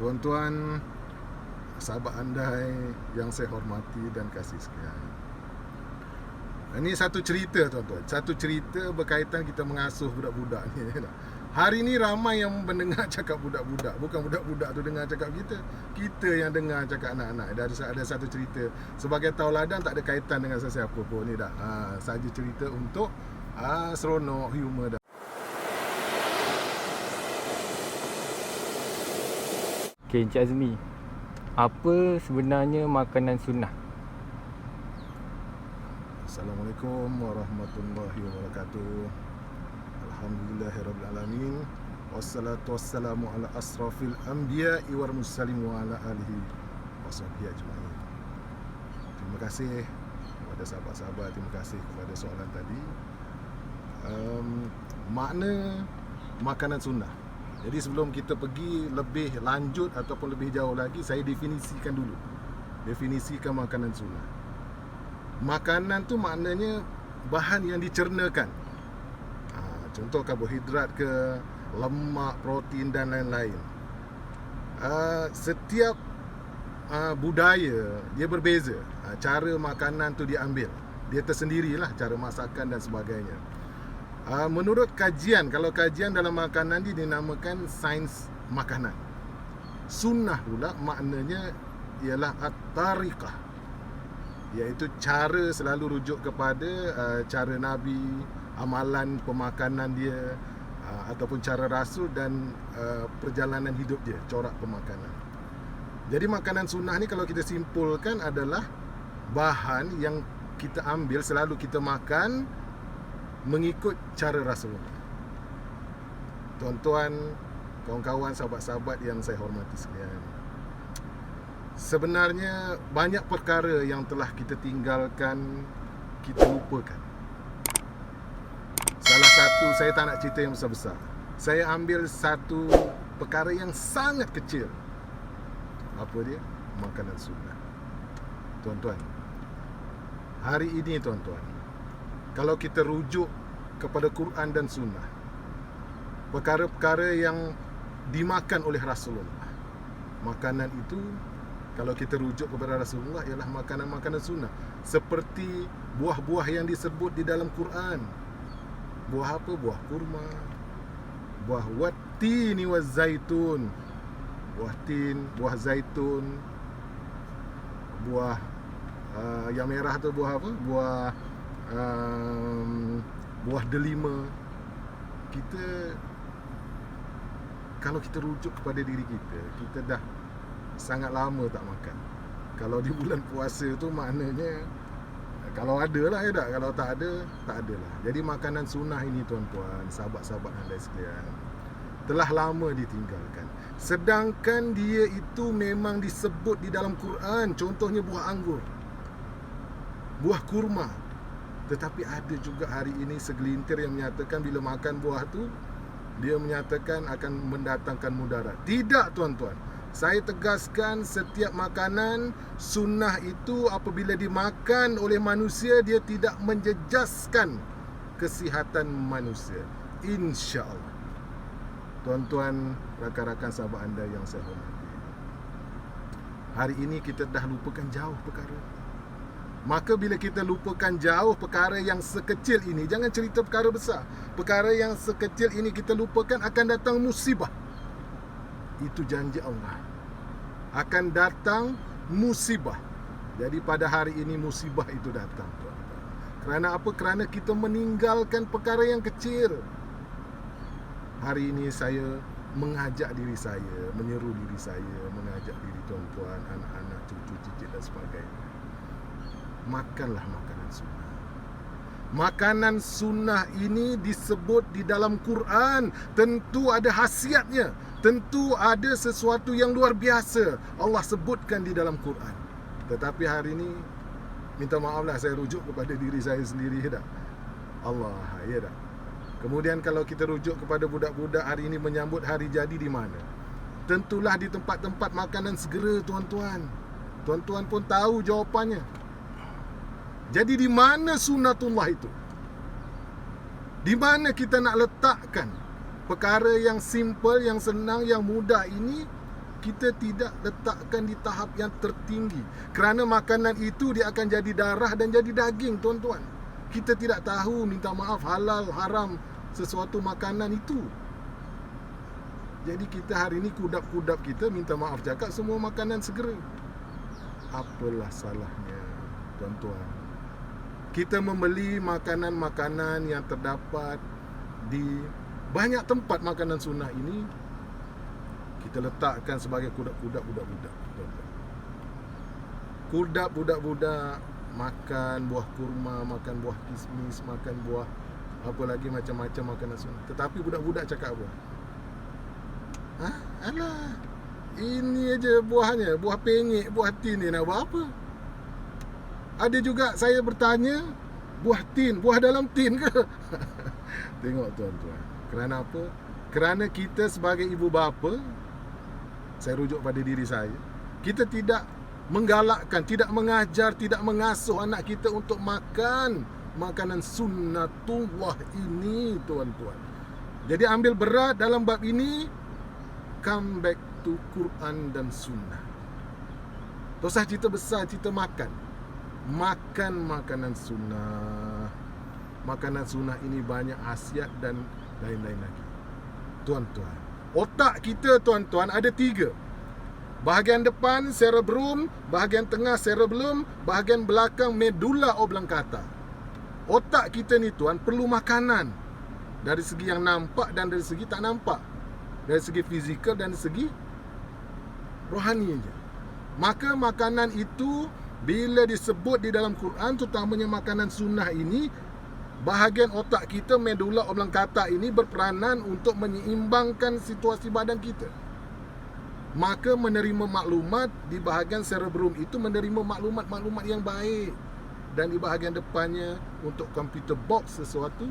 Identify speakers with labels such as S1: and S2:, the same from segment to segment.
S1: Tuan-tuan, sahabat andai yang saya hormati dan kasih sekalian. Ini satu cerita tuan-tuan. Satu cerita berkaitan kita mengasuh budak-budak ni. Hari ni ramai yang mendengar cakap budak-budak. Bukan budak-budak tu dengar cakap kita. Kita yang dengar cakap anak-anak. Ada satu cerita. Sebagai tauladan tak ada kaitan dengan sesiapa pun ni dah. Saja cerita untuk seronok, humor dah.
S2: Okay, Encik Azmi, apa sebenarnya makanan sunnah?
S1: Assalamualaikum warahmatullahi wabarakatuh. Alhamdulillahirrabbilalamin. Wassalatu wassalamu ala asrafil anbiya'i wal mursalin wa ala alihi wasahbihi ajma'in. Terima kasih kepada sahabat-sahabat. Terima kasih kepada soalan tadi. Makna makanan sunnah. Jadi sebelum kita pergi lebih lanjut ataupun lebih jauh lagi, saya definisikan dulu. Definisikan makanan sunnah. Makanan tu maknanya bahan yang dicernakan. Contoh karbohidrat ke, lemak, protein dan lain-lain. Setiap budaya dia berbeza. Cara makanan tu diambil. Dia tersendirilah cara masakan dan sebagainya. Menurut kajian, kalau kajian dalam makanan ni dinamakan sains makanan. Sunnah pula maknanya ialah at-tariqah, iaitu cara, selalu rujuk kepada cara Nabi, amalan pemakanan dia, ataupun cara Rasul dan perjalanan hidup dia, corak pemakanan. Jadi makanan sunnah ni kalau kita simpulkan adalah bahan yang kita ambil, selalu kita makan mengikut cara Rasulullah. Tuan-tuan, kawan-kawan, sahabat-sahabat yang saya hormati sekalian, sebenarnya banyak perkara yang telah kita tinggalkan, kita lupakan. Salah satu, saya tak nak cerita yang besar-besar. Saya ambil satu perkara yang sangat kecil. Apa dia? Makanan sunnah. Tuan-tuan, hari ini tuan-tuan, kalau kita rujuk kepada Quran dan Sunnah, perkara-perkara yang dimakan oleh Rasulullah, makanan itu kalau kita rujuk kepada Rasulullah ialah makanan-makanan sunnah. Seperti buah-buah yang disebut di dalam Quran. Buah apa? Buah kurma, buah wattini waz zaitun, buah tin, buah zaitun, buah yang merah tu buah apa? Buah delima. Kita, kalau kita rujuk kepada diri kita, kita dah sangat lama tak makan. Kalau di bulan puasa tu maknanya kalau ada lah ya tak, kalau tak ada, tak ada lah. Jadi makanan sunnah ini tuan-tuan, sahabat-sahabat anda sekalian, telah lama ditinggalkan. Sedangkan dia itu memang disebut di dalam Quran. Contohnya buah anggur, buah kurma. Tetapi ada juga hari ini segelintir yang menyatakan bila makan buah tu, dia menyatakan akan mendatangkan mudarat. Tidak tuan-tuan. Saya tegaskan, setiap makanan sunnah itu apabila dimakan oleh manusia, dia tidak menjejaskan kesihatan manusia, insya-Allah. Tuan-tuan, rakan-rakan sahabat anda yang saya hormati, hari ini kita dah lupakan jauh perkara. Maka bila kita lupakan jauh perkara yang sekecil ini, jangan cerita perkara besar, perkara yang sekecil ini kita lupakan, akan datang musibah. Itu janji Allah. Akan datang musibah. Jadi pada hari ini musibah itu datang. Kerana apa? Kerana kita meninggalkan perkara yang kecil. Hari ini saya mengajak diri saya, menyeru diri saya, mengajak diri tuan-tuan, anak-anak, cucu, cicit dan sebagainya. Makanlah makanan sunnah. Makanan sunnah ini disebut di dalam Quran. Tentu ada khasiatnya. Tentu ada sesuatu yang luar biasa Allah sebutkan di dalam Quran. Tetapi hari ini, minta maaflah saya rujuk kepada diri saya sendiri dah. Allah, ya dah. Kemudian kalau kita rujuk kepada budak-budak hari ini menyambut hari jadi di mana? Tentulah di tempat-tempat makanan segera tuan-tuan. Tuan-tuan pun tahu jawapannya. Jadi di mana sunnatullah itu? Di mana kita nak letakkan perkara yang simple, yang senang, yang mudah ini kita tidak letakkan di tahap yang tertinggi. Kerana makanan itu dia akan jadi darah dan jadi daging, tuan-tuan. Kita tidak tahu, minta maaf, halal, haram sesuatu makanan itu. Jadi kita hari ini kudap-kudap kita minta maaf cakap semua makanan segera. Apalah salahnya, tuan-tuan? Kita membeli makanan-makanan yang terdapat di banyak tempat makanan sunnah ini, kita letakkan sebagai kudap-kudap budak-budak. Kudap budak-budak makan buah kurma, makan buah kismis, makan buah apa lagi macam-macam makanan sunnah. Tetapi budak-budak cakap apa? Alah, ini aja buahnya, buah penyek, buah tin ni nak buat apa? Ada juga saya bertanya, buah tin, buah dalam tin ke? Tengok tuan-tuan. Kerana apa? Kerana kita sebagai ibu bapa, saya rujuk pada diri saya, kita tidak menggalakkan, tidak mengajar, tidak mengasuh anak kita untuk makan makanan sunnatullah ini, tuan-tuan. Jadi ambil berat dalam bab ini, come back to Quran dan sunnah. Tak usah cerita besar, cerita makan. Makan makanan sunnah. Makanan sunnah ini banyak khasiat dan lain-lain lagi. Tuan-tuan, otak kita, tuan-tuan, ada 3. Bahagian depan cerebrum, bahagian tengah cerebellum, bahagian belakang medulla oblongata. Otak kita ni, tuan, perlu makanan. Dari segi yang nampak dan dari segi tak nampak. Dari segi fizikal dan dari segi rohani je. Maka makanan itu bila disebut di dalam Quran, terutamanya makanan sunnah ini, bahagian otak kita, medulla oblongata ini berperanan untuk menyeimbangkan situasi badan kita. Maka menerima maklumat di bahagian cerebrum itu menerima maklumat-maklumat yang baik. Dan di bahagian depannya untuk computer box sesuatu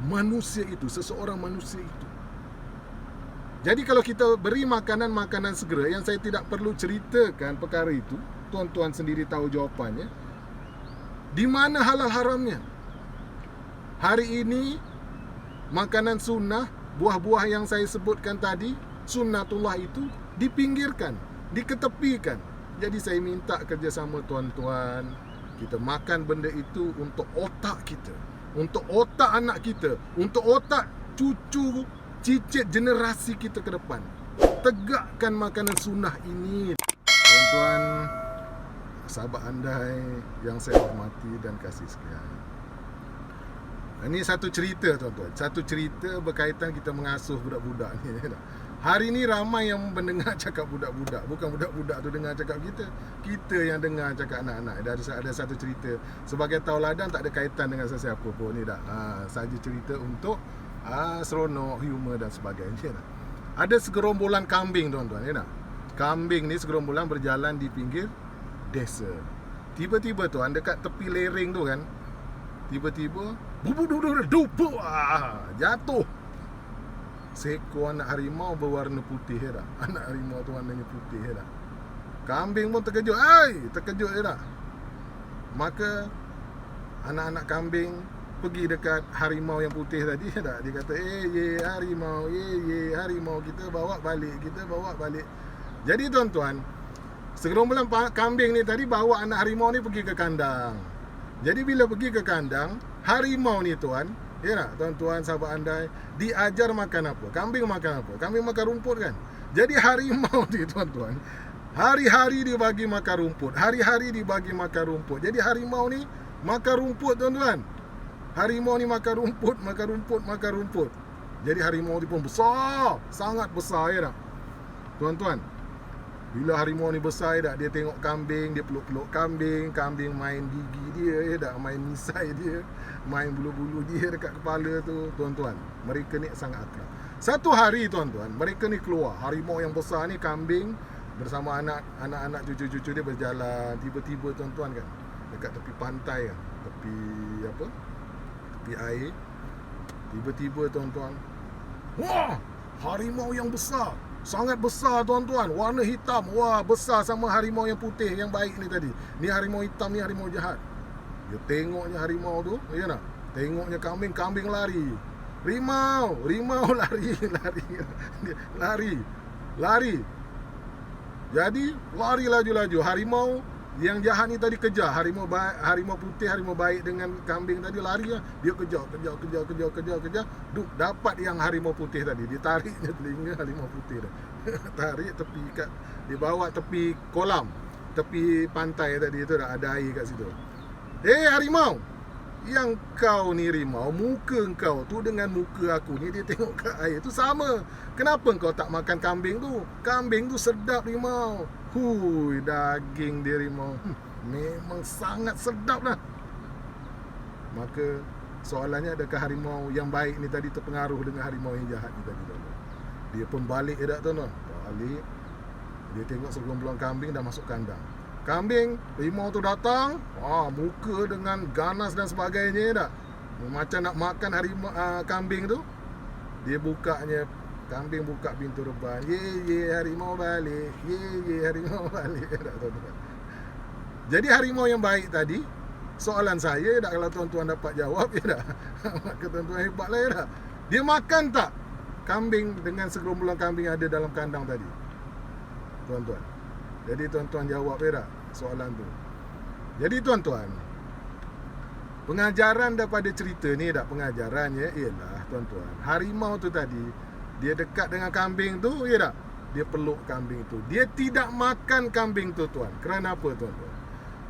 S1: manusia itu, seseorang manusia itu. Jadi kalau kita beri makanan-makanan segera, yang saya tidak perlu ceritakan perkara itu, tuan-tuan sendiri tahu jawapannya. Di mana halal haramnya? Hari ini makanan sunnah, buah-buah yang saya sebutkan tadi, sunnatullah itu dipinggirkan, diketepikan. Jadi saya minta kerjasama tuan-tuan, kita makan benda itu untuk otak kita, untuk otak anak kita, untuk otak cucu cicit generasi kita ke depan. Tegakkan makanan sunnah ini. Tuan-tuan, sahabat andai yang saya hormati dan kasih sekalian. Ini satu cerita, tuan-tuan. Satu cerita berkaitan kita mengasuh budak-budak ni. Hari ni ramai yang mendengar cakap budak-budak. Bukan budak-budak tu dengar cakap kita. Kita yang dengar cakap anak-anak. Ada satu cerita. Sebagai tauladan tak ada kaitan dengan sesiapa pun. Ni dah saja cerita untuk seronok, humor dan sebagainya. Ada segerombolan kambing, tuan-tuan. Ya, kambing ni segerombolan berjalan di pinggir desa. Tiba-tiba tuan, dekat tepi lereng tu kan, tiba-tiba jatuh seekor anak harimau berwarna putih dah. Anak harimau tu warnanya putih dah. Kambing pun terkejut. Terkejut dah. Maka anak-anak kambing pergi dekat harimau yang putih tadi dah. Dia kata, harimau, harimau, kita bawa balik. Jadi tuan-tuan, segerombolan kambing ni tadi bawa anak harimau ni pergi ke kandang. Jadi bila pergi ke kandang, harimau ni tuan, ya tak, tuan-tuan sahabat andai, diajar makan apa? Kambing makan apa? Kambing makan rumput kan? Jadi harimau ni tuan-tuan, hari-hari dia bagi makan rumput. Hari-hari dia bagi makan rumput. Jadi harimau ni makan rumput, tuan-tuan. Harimau ni makan rumput. Jadi harimau ni pun besar, sangat besar, ya tak? Tuan-tuan, bila harimau ni besar dah, dia tengok kambing, dia peluk-peluk kambing, kambing main gigi dia, ya dah, main misai dia, main bulu-bulu dia dekat kepala tu, tuan-tuan. Mereka ni sangat akrab. Satu hari, tuan-tuan, mereka ni keluar, harimau yang besar ni, kambing bersama anak-anak cucu-cucu dia berjalan. Tiba-tiba, tuan-tuan kan, dekat tepi pantai kan, tepi air. Tiba-tiba, tuan-tuan, wah, harimau yang besar, sangat besar, tuan-tuan, warna hitam. Wah, besar sama harimau yang putih yang baik ni tadi. Ni harimau hitam, ni harimau jahat. Dia tengoknya harimau tu, ya nak? Tengoknya kambing lari. Rimau lari. Jadi lari laju-laju. Harimau yang jahat ni tadi kejar. Harimau putih, harimau baik dengan kambing tadi lari lah. Dia kejar. Duk, dapat yang harimau putih tadi. Dia tariknya telinga harimau putih dah. Tarik tepi kat, dia bawa tepi kolam, tepi pantai tadi tu dah ada air kat situ. Harimau, yang kau ni rimau, muka kau tu dengan muka aku ni, dia tengok kat air tu sama. Kenapa kau tak makan kambing tu? Kambing tu sedap rimau. Hui, daging dia rimau memang sangat sedap lah. Maka soalannya, adakah harimau yang baik ni tadi terpengaruh dengan harimau yang jahat ni tadi? Dia pun balik tak tuan? Balik. Dia tengok segerombolan kambing dah masuk kandang. Kambing, rimau tu datang, muka dengan ganas dan sebagainya dah. Macam nak makan harimau, kambing tu. Dia bukanya, kambing buka pintu reban. Ye harimau balik. Ye harimau balik. Jadi harimau yang baik tadi, soalan saya dah, kalau tuan-tuan dapat jawab dah. Maka tuan-tuan hebat lah dah. Dia makan tak kambing dengan segerombolan kambing ada dalam kandang tadi? Tuan-tuan. Jadi tuan-tuan jawab dah soalan tu. Jadi tuan-tuan, pengajaran daripada cerita ni dah, pengajarannya ialah tuan-tuan, harimau tu tadi dia dekat dengan kambing tu, tak? Dia peluk kambing tu. Dia tidak makan kambing tu, tuan. Kerana apa, tuan-tuan?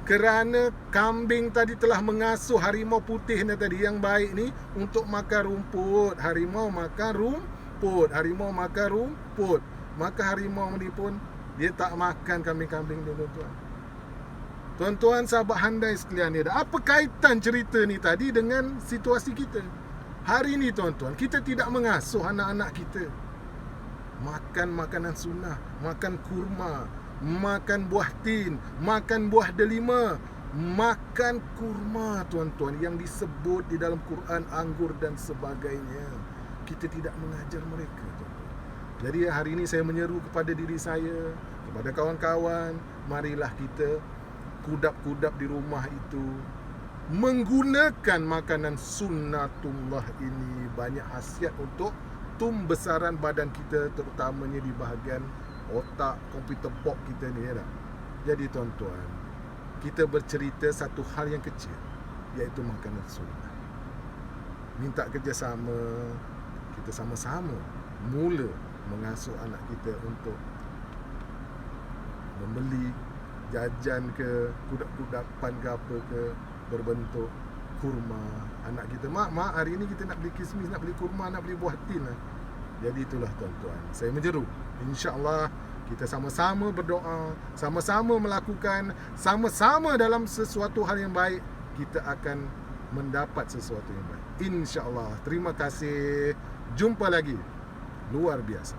S1: Kerana kambing tadi telah mengasuh harimau putih ni tadi yang baik ni untuk makan rumput. Harimau makan rumput. Harimau makan rumput. Maka harimau ni pun dia tak makan kambing-kambing tu, tuan-tuan. Tuan-tuan sahabat handai sekalian ni, apa kaitan cerita ni tadi dengan situasi kita? Hari ni tuan-tuan, kita tidak mengasuh anak-anak kita makan makanan sunnah, makan kurma, makan buah tin, makan buah delima, makan kurma, tuan-tuan, yang disebut di dalam Quran anggur dan sebagainya. Kita tidak mengajar mereka, tuan-tuan. Jadi hari ini saya menyeru kepada diri saya, kepada kawan-kawan, marilah kita kudap-kudap di rumah itu menggunakan makanan sunnatullah ini. Banyak khasiat untuk besaran badan kita, terutamanya di bahagian otak, komputer box kita ni, ya. Jadi tuan-tuan, kita bercerita satu hal yang kecil, iaitu makanan sunnah. Minta kerjasama, kita sama-sama mula mengasuh anak kita untuk membeli jajan ke, kudap-kudapan ke apa ke, berbentuk kurma. Anak kita, mak hari ni kita nak beli kismis, nak beli kurma, nak beli buah tin lah. Jadi itulah tuan-tuan, saya menyeru, insya-Allah kita sama-sama berdoa, sama-sama melakukan, sama-sama dalam sesuatu hal yang baik, kita akan mendapat sesuatu yang baik, insya-Allah. Terima kasih, jumpa lagi. Luar biasa.